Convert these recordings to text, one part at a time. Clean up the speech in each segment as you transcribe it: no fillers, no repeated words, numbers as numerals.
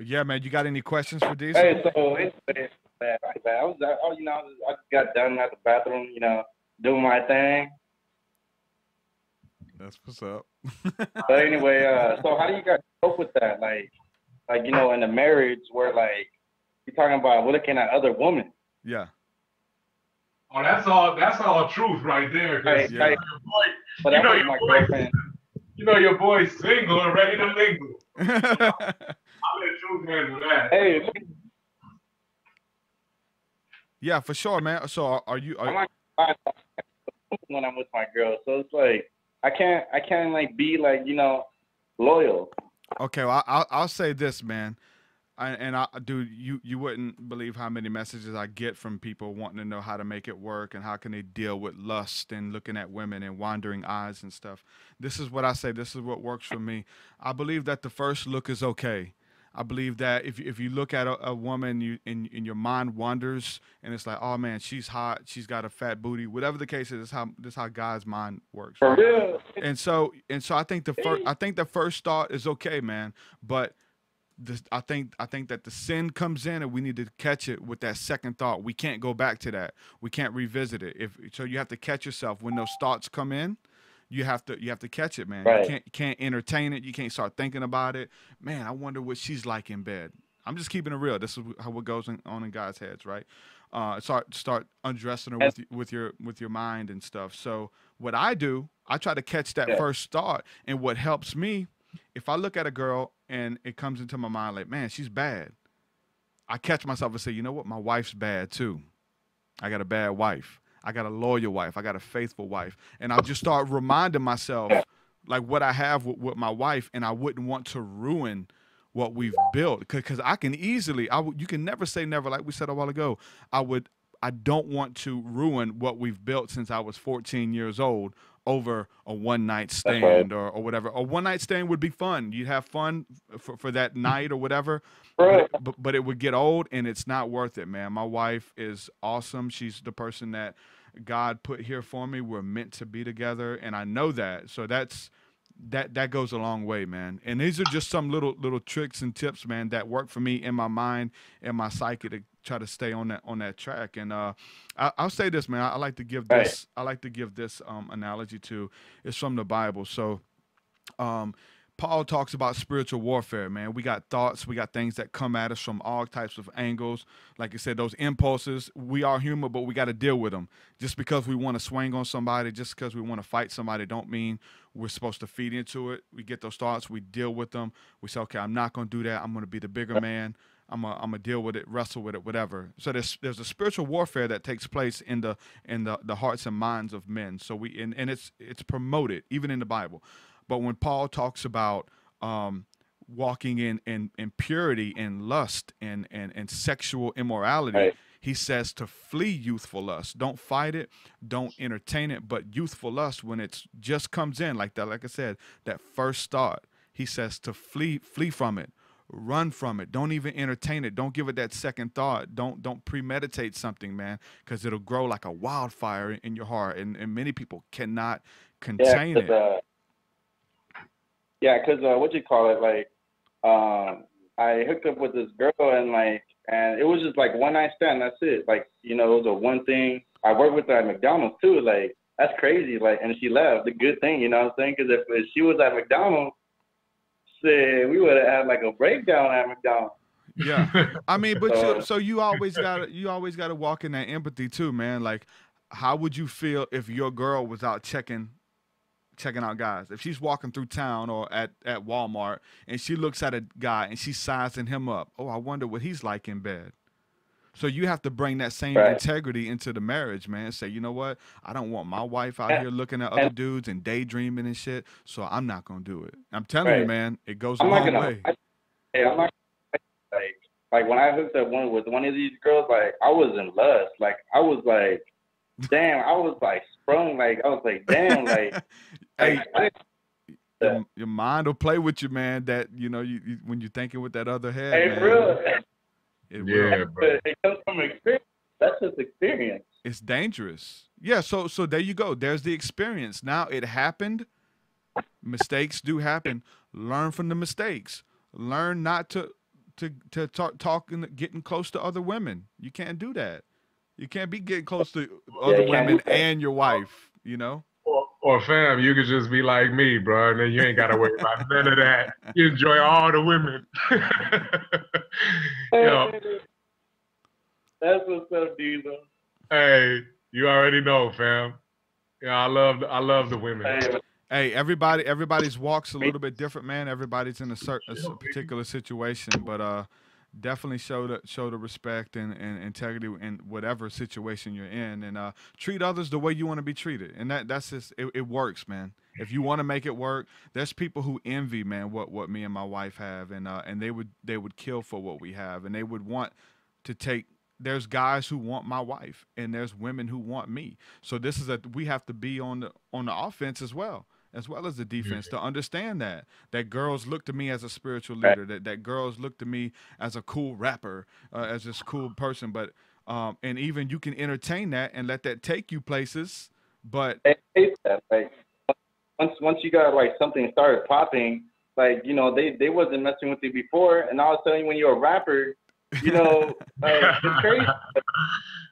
Yeah, man. You got any questions for DC? Hey, so anyway, I just got done at the bathroom, doing my thing. That's what's up. But anyway, so how do you guys cope with that? Like in a marriage where like you're talking about looking at other women. Yeah. Oh, that's all truth right there. Cause yeah. Your boy's single and ready to mingle. I'll let Truth handle that. Hey. Yeah, for sure, man. So are you? I'm not when I'm with my girl, so it's like I can't like be like loyal. Okay, well I'll say this, man. Dude, you wouldn't believe how many messages I get from people wanting to know how to make it work and how can they deal with lust and looking at women and wandering eyes and stuff. This is what I say. This is what works for me. I believe that the first look is okay. I believe that if you look at a woman and your mind wanders and it's like, oh man, she's hot, she's got a fat booty, whatever the case is, this how God's mind works. Right? For real. And so I think the first thought is okay, man, but I think that the sin comes in and we need to catch it with that second thought. We can't go back to that. We can't revisit it. So you have to catch yourself when those thoughts come in. You have to catch it, man. Right. You can't entertain it. You can't start thinking about it. Man, I wonder what she's like in bed. I'm just keeping it real. This is how it goes on in God's heads, right? Start undressing her with your mind and stuff. So what I do, I try to catch that first thought, and what helps me, if I look at a girl and it comes into my mind like, man, she's bad, I catch myself and say, you know what? My wife's bad too. I got a bad wife. I got a loyal wife. I got a faithful wife. And I'll just start reminding myself like what I have with my wife, and I wouldn't want to ruin what we've built. Because I can easily, you can never say never, like we said a while ago. I don't want to ruin what we've built since I was 14 years old over a one-night stand or whatever. A one-night stand would be fun. You'd have fun for that night or whatever, but it would get old, and it's not worth it, man. My wife is awesome. She's the person that God put here for me. We're meant to be together, and I know that. So that goes a long way, man. And these are just some little tricks and tips, man, that work for me in my mind and my psyche to try to stay on that track. And I'll say this, man. I like to give this. I like to give this analogy to. It's from the Bible. So Paul talks about spiritual warfare, man. We got thoughts, we got things that come at us from all types of angles. Like you said, those impulses, we are human, but we got to deal with them. Just because we want to swing on somebody, just because we want to fight somebody, don't mean we're supposed to feed into it. We get those thoughts, we deal with them. We say, okay, I'm not going to do that. I'm going to be the bigger man. I'm gonna deal with it, wrestle with it, whatever. So there's a spiritual warfare that takes place in the hearts and minds of men. So it's promoted even in the Bible. But when Paul talks about walking in purity and lust and sexual immorality, he says to flee youthful lust. Don't fight it, don't entertain it, but youthful lust, when it just comes in like that, like I said, that first thought, he says to flee from it. Run from it. Don't even entertain it. Don't give it that second thought. Don't premeditate something, man, because it'll grow like a wildfire in your heart, and many people cannot contain it. Because what you call it, like, I hooked up with this girl and it was just like one night stand. That's it. Like, it was a one thing. I worked with her at McDonald's too. Like, that's crazy. Like, and she left. The good thing, you know what I'm saying? Because if she was at McDonald's, we would have had like a breakdown at McDonald's. Yeah, I mean, but so you always gotta walk in that empathy too, man. Like, how would you feel if your girl was out checking out guys? If she's walking through town or at Walmart and she looks at a guy and she's sizing him up, oh, I wonder what he's like in bed. So you have to bring that same integrity into the marriage, man. Say, you know what? I don't want my wife out here looking at other dudes and daydreaming and shit, so I'm not going to do it. I'm telling you, man, it goes a long way. I'm not like when I hooked up with one of these girls, like, I was in lust. Like, I was like, damn, I was like sprung. Like, I was like, damn, like, hey, your mind will play with you, man. That, you when you're thinking with that other head, hey, man. Real. Bro. It comes from experience. That's just experience. It's dangerous. Yeah, so there you go. There's the experience. Now it happened. Mistakes do happen. Learn from the mistakes. Learn not to to talking, getting close to other women. You can't do that. You can't be getting close to other women and your wife. You know. Or fam, you could just be like me, bro, and then you ain't gotta worry about none of that. You enjoy all the women. Yo. That's what's up, Diesel. Hey, you already know, fam. Yeah, I love the women. Hey, everybody's walk's a little bit different, man. Everybody's in a particular situation, but definitely show the respect and integrity in whatever situation you're in, and treat others the way you want to be treated. And that's just it works, man. If you want to make it work, there's people who envy, man, what me and my wife have, and they would kill for what we have, and they would want to take. There's guys who want my wife, and there's women who want me. So this is we have to be on the offense as well as the defense, to understand that girls look to me as a spiritual leader, that girls look to me as a cool rapper, as this cool person. But and even you can entertain that and let that take you places. But like once you got like something started popping, like, you know, they wasn't messing with you before, and all of a sudden when you're a rapper, you know, like, it's crazy.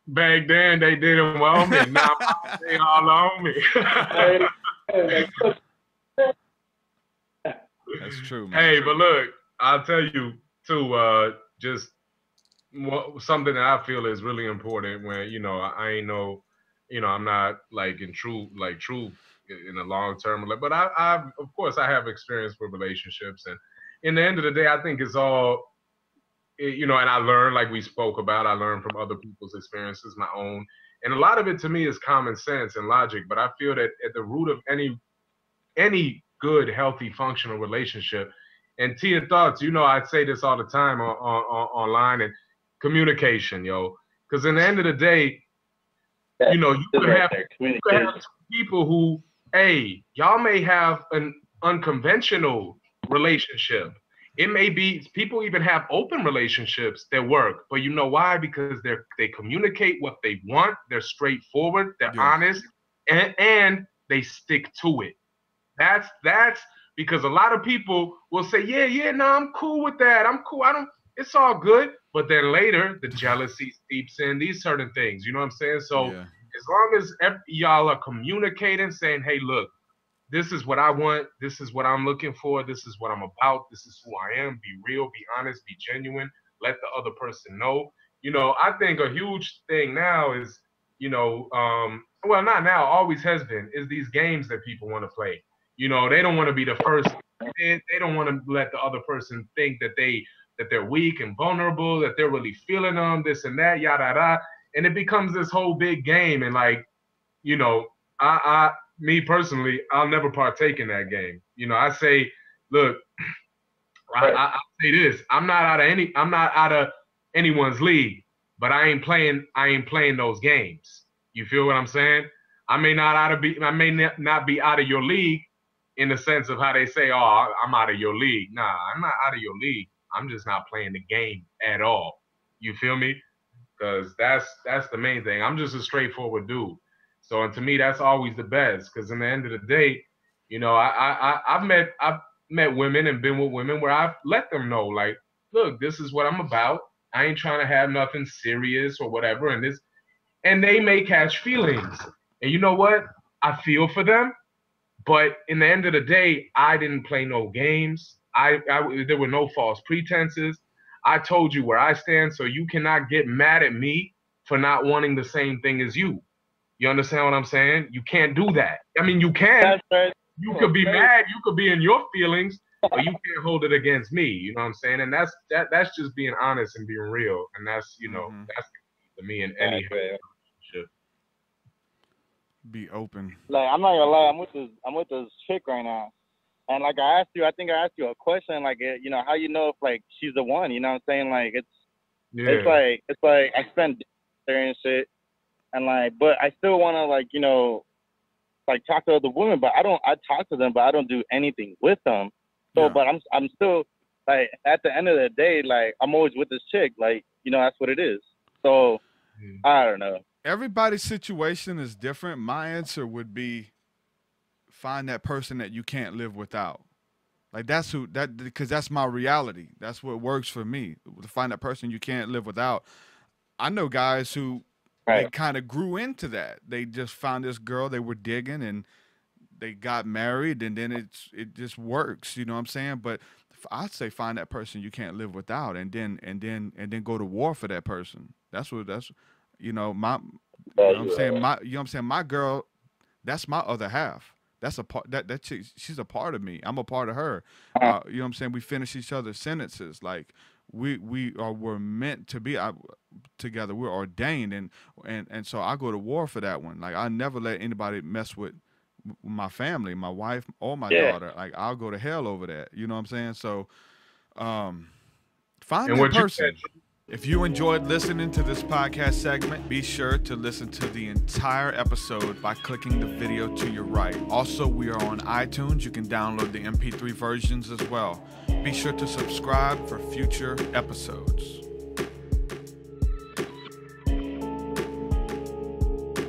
Back then they didn't want me. Now they all on me. That's true, man. Hey, but look, I'll tell you too, just something that I feel is really important when, you know, I ain't know, you know, I'm not like in true in the long term, but I of course I have experience with relationships, and in the end of the day, I think it's all, you know, and I learned, like we spoke about, I learned from other people's experiences, my own. And a lot of it to me is common sense and logic, but I feel that at the root of any good, healthy, functional relationship, and Tia Thoughts, you know, I say this all the time online, and communication, yo. Because in the end of the day, you know, you could have people who, hey, y'all may have an unconventional relationship. It may be, people even have open relationships that work, but you know why? Because they communicate what they want, they're straightforward, they're honest, and they stick to it. That's because a lot of people will say, yeah, no, I'm cool with that. I'm cool. It's all good. But then later the jealousy seeps in, these certain things, you know what I'm saying? So as long as y'all are communicating, saying, hey, look, this is what I want. This is what I'm looking for. This is what I'm about. This is who I am. Be real, be honest, be genuine. Let the other person know. You know, I think a huge thing now is, you know, well, not now, always has been, is these games that people want to play. You know, they don't want to be the first. They don't want to let the other person think that they're weak and vulnerable, that they're really feeling them, this and that, yada yada. And it becomes this whole big game. And like, you know, me personally, I'll never partake in that game. You know, I say, look, I say this: I'm not out of anyone's league, but I ain't playing those games. You feel what I'm saying? I may not be out of your league in the sense of how they say, oh, I'm out of your league. Nah, I'm not out of your league. I'm just not playing the game at all. You feel me? Because that's the main thing. I'm just a straightforward dude. So, and to me, that's always the best. Because in the end of the day, you know, I've met women and been with women where I've let them know, like, look, this is what I'm about. I ain't trying to have nothing serious or whatever. And they may catch feelings. And you know what? I feel for them. But in the end of the day, I didn't play no games. There were no false pretenses. I told you where I stand, so you cannot get mad at me for not wanting the same thing as you. You understand what I'm saying? You can't do that. I mean, you can. You could be mad. You could be in your feelings, but you can't hold it against me. You know what I'm saying? And that's just being honest and being real. And that's, you know, that's to me in any relationship. Be open. Like, I'm not gonna lie, I'm with this chick right now. And like I think I asked you a question, like, you know, how you know if like she's the one, you know what I'm saying? Like it's like I spend there and shit, and like, but I still wanna, like, you know, like talk to other women, but I talk to them, but I don't do anything with them. So but I'm still, like, at the end of the day, like, I'm always with this chick, like, you know, that's what it is. So I don't know. Everybody's situation is different. My answer would be find that person that you can't live without. Like because that's my reality. That's what works for me. To find that person you can't live without. I know guys who they kind of grew into that. They just found this girl they were digging and they got married and then it just works. You know what I'm saying? But I'd say find that person you can't live without and then go to war for that person. That's you know, my you know what I'm saying? My girl, that's my other half. That's a part that she's a part of me. I'm a part of her. You know what I'm saying? We finish each other's sentences. Like we're meant to be together. We're ordained, and so I go to war for that one. Like I never let anybody mess with my family, my wife or my daughter. Like I'll go to hell over that. You know what I'm saying? So find that person. If you enjoyed listening to this podcast segment, be sure to listen to the entire episode by clicking the video to your right. Also, we are on iTunes. You can download the MP3 versions as well. Be sure to subscribe for future episodes.